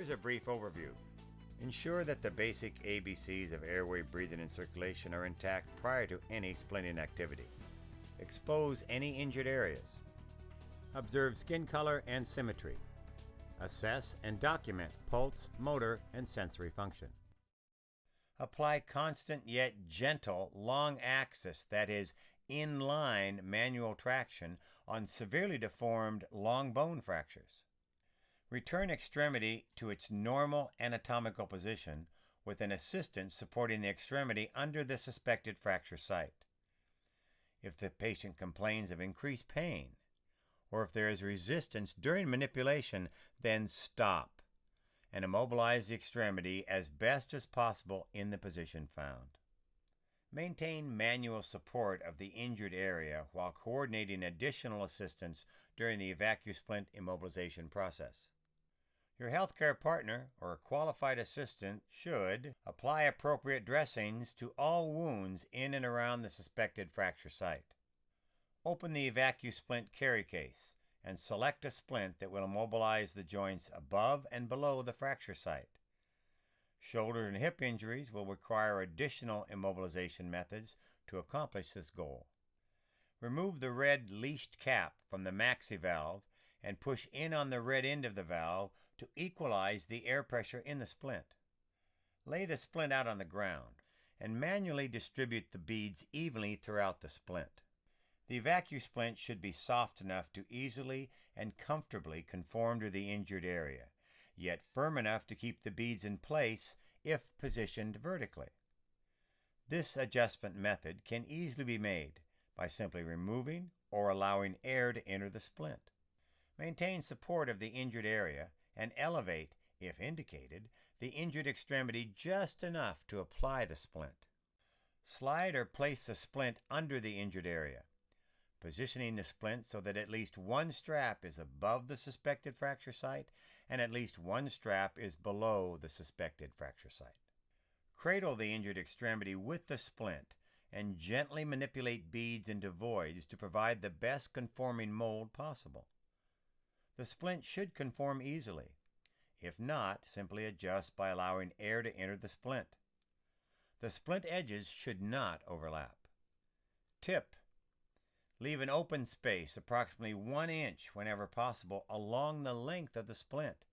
Here's a brief overview. Ensure that the basic ABCs of airway, breathing, and circulation are intact prior to any splinting activity. Expose any injured areas. Observe skin color and symmetry. Assess and document pulse, motor, and sensory function. Apply constant yet gentle long axis, that is, in-line manual traction on severely deformed long bone fractures. Return extremity to its normal anatomical position with an assistant supporting the extremity under the suspected fracture site. If the patient complains of increased pain, or if there is resistance during manipulation, then stop and immobilize the extremity as best as possible in the position found. Maintain manual support of the injured area while coordinating additional assistance during the EVAC-U-SPLINT immobilization process. Your healthcare partner or a qualified assistant should apply appropriate dressings to all wounds in and around the suspected fracture site. Open the EVAC-U-SPLINT carry case and select a splint that will immobilize the joints above and below the fracture site. Shoulder and hip injuries will require additional immobilization methods to accomplish this goal. Remove the red leashed cap from the maxi valve and push in on the red end of the valve to equalize the air pressure in the splint. Lay the splint out on the ground and manually distribute the beads evenly throughout the splint. The EVAC-U-SPLINT should be soft enough to easily and comfortably conform to the injured area, yet firm enough to keep the beads in place if positioned vertically. This adjustment method can easily be made by simply removing or allowing air to enter the splint. Maintain support of the injured area and elevate, if indicated, the injured extremity just enough to apply the splint. Slide or place the splint under the injured area, positioning the splint so that at least one strap is above the suspected fracture site and at least one strap is below the suspected fracture site. Cradle the injured extremity with the splint and gently manipulate beads into voids to provide the best conforming mold possible. The splint should conform easily. If not, simply adjust by allowing air to enter the splint. The splint edges should not overlap. Tip: leave an open space approximately 1 inch whenever possible along the length of the splint.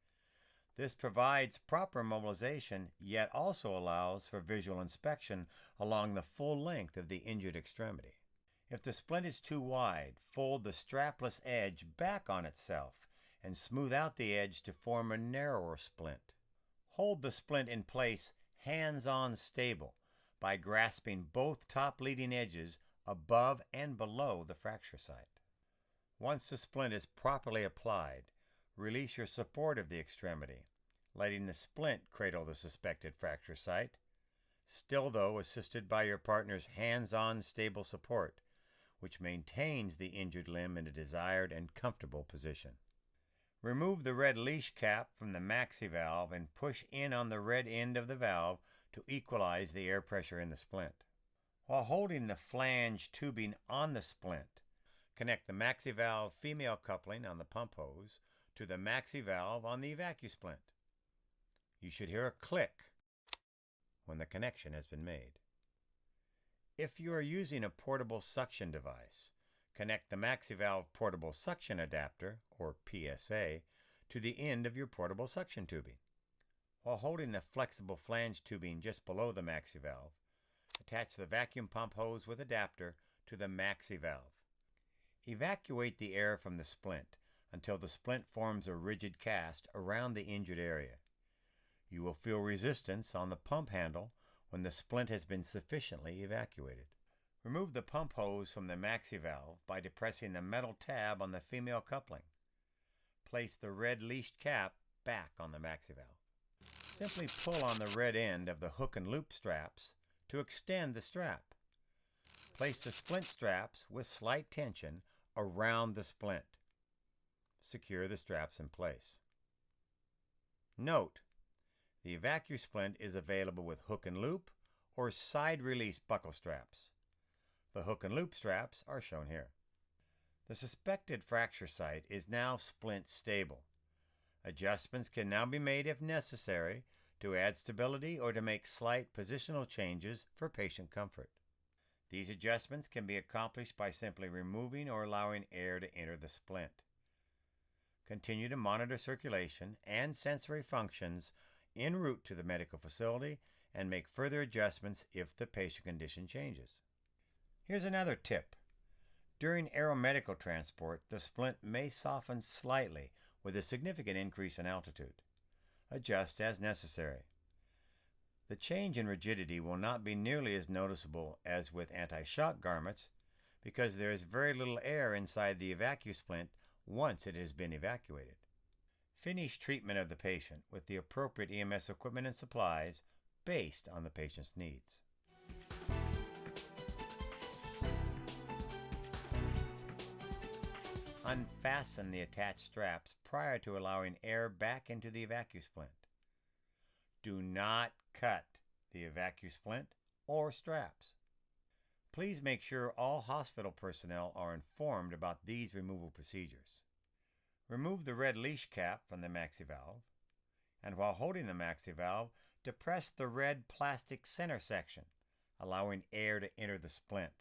This provides proper mobilization, yet also allows for visual inspection along the full length of the injured extremity. If the splint is too wide, fold the strapless edge back on itself and smooth out the edge to form a narrower splint. Hold the splint in place hands-on stable by grasping both top leading edges above and below the fracture site. Once the splint is properly applied, release your support of the extremity, letting the splint cradle the suspected fracture site, still though assisted by your partner's hands-on stable support, which maintains the injured limb in a desired and comfortable position. Remove the red leash cap from the maxi valve and push in on the red end of the valve to equalize the air pressure in the splint. While holding the flange tubing on the splint, connect the maxi valve female coupling on the pump hose to the maxi valve on the EVAC-U-SPLINT. You should hear a click when the connection has been made. If you are using a portable suction device, connect the maxi valve portable suction adapter, or PSA, to the end of your portable suction tubing. While holding the flexible flange tubing just below the maxi valve, attach the vacuum pump hose with adapter to the maxi valve. Evacuate the air from the splint until the splint forms a rigid cast around the injured area. You will feel resistance on the pump handle when the splint has been sufficiently evacuated. Remove the pump hose from the maxi valve by depressing the metal tab on the female coupling. Place the red leashed cap back on the maxi valve. Simply pull on the red end of the hook and loop straps to extend the strap. Place the splint straps with slight tension around the splint. Secure the straps in place. Note: the EVAC-U-SPLINT is available with hook and loop or side release buckle straps. The hook and loop straps are shown here. The suspected fracture site is now splint stable. Adjustments can now be made if necessary to add stability or to make slight positional changes for patient comfort. These adjustments can be accomplished by simply removing or allowing air to enter the splint. Continue to monitor circulation and sensory functions en route to the medical facility and make further adjustments if the patient condition changes. Here's another tip. During aeromedical transport, the splint may soften slightly with a significant increase in altitude. Adjust as necessary. The change in rigidity will not be nearly as noticeable as with anti-shock garments because there is very little air inside the EVAC-U-SPLINT once it has been evacuated. Finish treatment of the patient with the appropriate EMS equipment and supplies based on the patient's needs. Unfasten the attached straps prior to allowing air back into the EVAC-U-SPLINT. Do not cut the EVAC-U-SPLINT or straps. Please make sure all hospital personnel are informed about these removal procedures. Remove the red leash cap from the maxi valve, and while holding the maxi valve, depress the red plastic center section, allowing air to enter the splint.